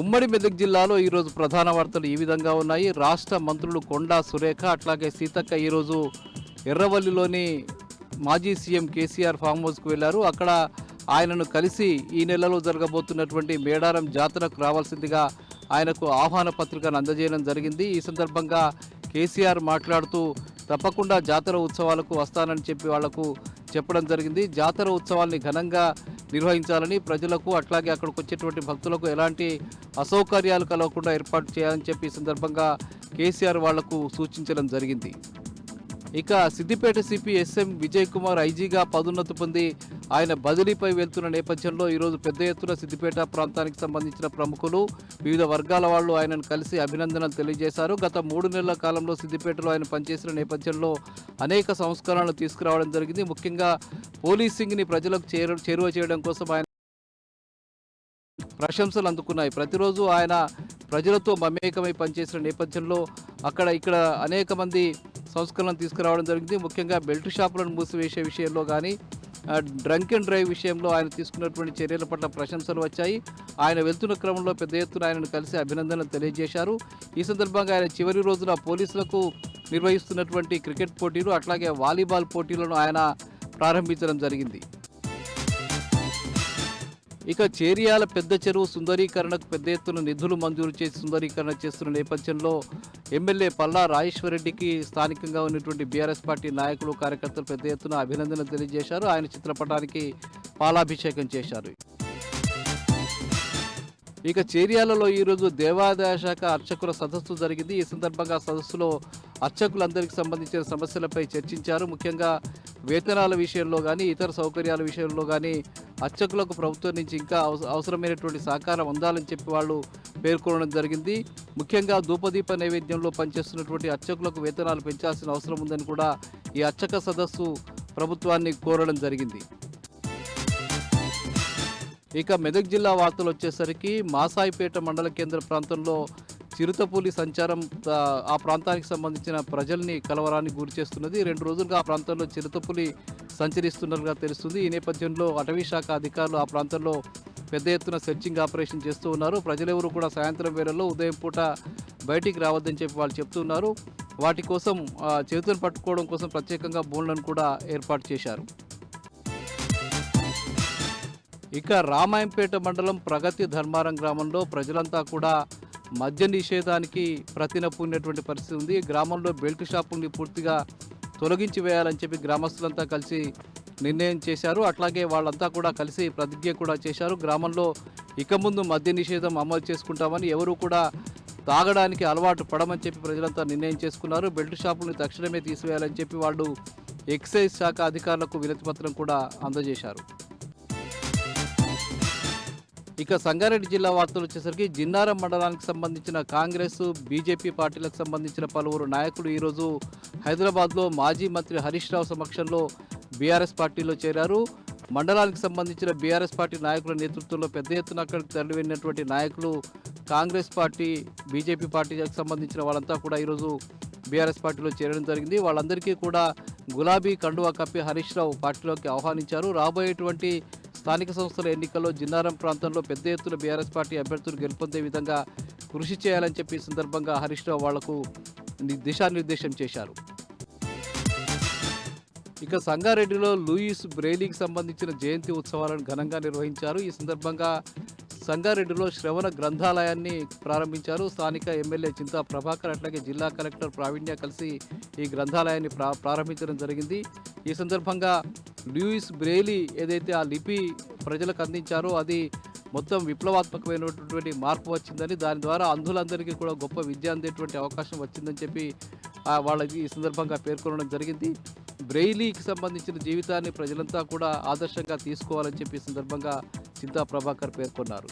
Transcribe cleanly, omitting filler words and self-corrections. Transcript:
ఉమ్మడి మెదక్ జిల్లాలో ఈరోజు ప్రధాన వార్తలు ఈ విధంగా ఉన్నాయి. రాష్ట్ర మంత్రులు కొండా సురేఖ అట్లాగే సీతక్క ఈరోజు ఎర్రవల్లిలోని మాజీ సీఎం కేసీఆర్ ఫామ్ హౌస్కు వెళ్లారు. అక్కడ ఆయనను కలిసి ఈ నెలలో జరగబోతున్నటువంటి మేడారం జాతరకు రావాల్సిందిగా ఆయనకు ఆహ్వాన పత్రికను అందజేయడం జరిగింది. ఈ సందర్భంగా కేసీఆర్ మాట్లాడుతూ తప్పకుండా జాతర ఉత్సవాలకు వస్తానని చెప్పి వాళ్లకు చెప్పడం జరిగింది. జాతర ఉత్సవాల్ని ఘనంగా నిర్వహించాలని, ప్రజలకు అట్లాగే అక్కడికి వచ్చేటువంటి భక్తులకు ఎలాంటి అసౌకర్యాలు కలగకుండా ఏర్పాటు చేయాలని చెప్పి ఈ సందర్భంగా కేసీఆర్ వాళ్లకు సూచించడం జరిగింది. ఇక సిద్దిపేట సిపి ఎస్ఎం విజయ్ కుమార్ ఐజీగా పదోన్నతి పొంది ఆయన బదిలీపై వెళ్తున్న నేపథ్యంలో ఈరోజు పెద్ద ఎత్తున సిద్దిపేట ప్రాంతానికి సంబంధించిన ప్రముఖులు, వివిధ వర్గాల వాళ్ళు ఆయనను కలిసి అభినందనలు తెలియజేశారు. గత 3 నెలల కాలంలో సిద్దిపేటలో ఆయన పనిచేసిన నేపథ్యంలో అనేక సంస్కరణలు తీసుకురావడం జరిగింది. ముఖ్యంగా పోలీసింగ్ని ప్రజలకు చేరువ చేయడం కోసం ఆయన ప్రశంసలు అందుకున్నాయి. ప్రతిరోజు ఆయన ప్రజలతో మమేకమై పనిచేసిన నేపథ్యంలో ఇక్కడ అనేక మంది సంస్కరణలు తీసుకురావడం జరిగింది. ముఖ్యంగా బెల్ట్ షాపులను మూసివేసే విషయంలో కానీ, డ్రంక్ అండ్ డ్రైవ్ విషయంలో ఆయన తీసుకున్నటువంటి చర్యల పట్ల ప్రశంసలు వచ్చాయి. ఆయన వెళ్తున్న క్రమంలో పెద్ద ఎత్తున ఆయనను కలిసి అభినందనలు తెలియజేశారు. ఈ సందర్భంగా ఆయన చివరి రోజున పోలీసులకు నిర్వహిస్తున్నటువంటి క్రికెట్ పోటీలు అట్లాగే వాలీబాల్ పోటీలను ఆయన ప్రారంభించడం జరిగింది. ఇక చేరియాల పెద్ద చెరువు సుందరీకరణకు పెద్ద ఎత్తున నిధులు మంజూరు చేసి సుందరీకరణ చేస్తున్న నేపథ్యంలో ఎమ్మెల్యే పల్లా రాజేశ్వరరెడ్డికి స్థానికంగా ఉన్నటువంటి బీఆర్ఎస్ పార్టీ నాయకులు, కార్యకర్తలు పెద్ద ఎత్తున అభినందనలు తెలియజేశారు. ఆయన చిత్రపటానికి పాలాభిషేకం చేశారు. ఇక చేరియాలలో ఈరోజు దేవాదాయ శాఖ అర్చకుల సదస్సు జరిగింది. ఈ సందర్భంగా సదస్సులో అర్చకులందరికీ సంబంధించిన సమస్యలపై చర్చించారు. ముఖ్యంగా వేతనాల విషయంలో కానీ, ఇతర సౌకర్యాల విషయంలో కానీ అర్చకులకు ప్రభుత్వం నుంచి ఇంకా అవసరమైనటువంటి సహకారం అందాలని చెప్పి వాళ్ళు పేర్కొనడం జరిగింది. ముఖ్యంగా ధూపదీప నైవేద్యంలో పనిచేస్తున్నటువంటి అర్చకులకు వేతనాలు పెంచాల్సిన అవసరం ఉందని కూడా ఈ అర్చక సదస్సు ప్రభుత్వాన్ని కోరడం జరిగింది. ఇక మెదక్ జిల్లా వార్తలు వచ్చేసరికి మాసాయిపేట మండల కేంద్ర ప్రాంతంలో చిరుతపులి సంచారం ఆ ప్రాంతానికి సంబంధించిన ప్రజల్ని కలవరానికి గురి చేస్తున్నది. 2 రోజులుగా ఆ ప్రాంతంలో చిరుతపులి సంచరిస్తున్నట్టుగా తెలుస్తుంది. ఈ నేపథ్యంలో అటవీ శాఖ అధికారులు ఆ ప్రాంతంలో పెద్ద ఎత్తున సెర్చింగ్ ఆపరేషన్ చేస్తూ ఉన్నారు. ప్రజలెవరూ కూడా సాయంత్రం వేళల్లో ఉదయం పూట బయటికి రావద్దని చెప్పి వాళ్ళు చెప్తున్నారు. వాటి కోసం చిరుతను పట్టుకోవడం కోసం ప్రత్యేకంగా బోన్లను కూడా ఏర్పాటు చేశారు. ఇక రామాయంపేట మండలం ప్రగతి ధర్మారం గ్రామంలో ప్రజలంతా కూడా మద్య నిషేధానికి ప్రతినప్పున్నటువంటి పరిస్థితి ఉంది. గ్రామంలో బెల్ట్ షాపుల్ని పూర్తిగా తొలగించి వేయాలని చెప్పి గ్రామస్తులంతా కలిసి నిర్ణయం చేశారు. అట్లాగే వాళ్ళంతా కూడా కలిసి ప్రతిజ్ఞ కూడా చేశారు. గ్రామంలో ఇక ముందు మద్య నిషేధం అమలు చేసుకుంటామని, ఎవరు కూడా తాగడానికి అలవాటు పడమని చెప్పి ప్రజలంతా నిర్ణయం చేసుకున్నారు. బెల్ట్ షాపుల్ని తక్షణమే తీసివేయాలని చెప్పి వాళ్ళు ఎక్సైజ్ శాఖ అధికారులకు వినతిపత్రం కూడా అందజేశారు. ఇక సంగారెడ్డి జిల్లా వార్తలు వచ్చేసరికి జిన్నారం మండలానికి సంబంధించిన కాంగ్రెస్, బీజేపీ పార్టీలకు సంబంధించిన పలువురు నాయకులు ఈరోజు హైదరాబాద్లో మాజీ మంత్రి హరీష్ రావు సమక్షంలో బీఆర్ఎస్ పార్టీలో చేరారు. మండలానికి సంబంధించిన బీఆర్ఎస్ పార్టీ నాయకుల నేతృత్వంలో పెద్ద ఎత్తున అక్కడికి తరలివెళ్ళినటువంటి నాయకులు, కాంగ్రెస్ పార్టీ, బీజేపీ పార్టీకి సంబంధించిన వాళ్ళంతా కూడా ఈరోజు బీఆర్ఎస్ పార్టీలో చేరడం జరిగింది. వాళ్ళందరికీ కూడా గులాబీ కండువా కప్పి హరీష్ రావు పార్టీలోకి ఆహ్వానించారు. రాబోయేటువంటి స్థానిక సంస్థల ఎన్నికల్లో జిన్నారం ప్రాంతంలో పెద్ద ఎత్తున బీఆర్ఎస్ పార్టీ అభ్యర్థులు గెలుపొందే విధంగా కృషి చేయాలని చెప్పి ఈ సందర్భంగా హరీష్ రావు వాళ్లకు దిశానిర్దేశం చేశారు. ఇక సంగారెడ్డిలో లూయిస్ బ్రెయిలీకి సంబంధించిన జయంతి ఉత్సవాలను ఘనంగా నిర్వహించారు. ఈ సందర్భంగా సంగారెడ్డిలో శ్రవణ గ్రంథాలయాన్ని ప్రారంభించారు. స్థానిక ఎమ్మెల్యే చింతా ప్రభాకర్ అట్లాగే జిల్లా కలెక్టర్ ప్రావీణ్య కలిసి ఈ గ్రంథాలయాన్ని ప్రారంభించడం జరిగింది. ఈ సందర్భంగా లూయిస్ బ్రెయిలీ ఏదైతే ఆ లిపి ప్రజలకు అందించారో అది మొత్తం విప్లవాత్మకమైనటువంటి మార్పు వచ్చిందని, దాని ద్వారా అంధులందరికీ కూడా గొప్ప విద్య అందేటువంటి అవకాశం వచ్చిందని చెప్పి వాళ్ళకి ఈ సందర్భంగా పేర్కొనడం జరిగింది. బ్రెయిలీకి సంబంధించిన జీవితాన్ని ప్రజలంతా కూడా ఆదర్శంగా తీసుకోవాలని చెప్పి ఈ సందర్భంగా చింతా ప్రభాకర్ పేర్కొన్నారు.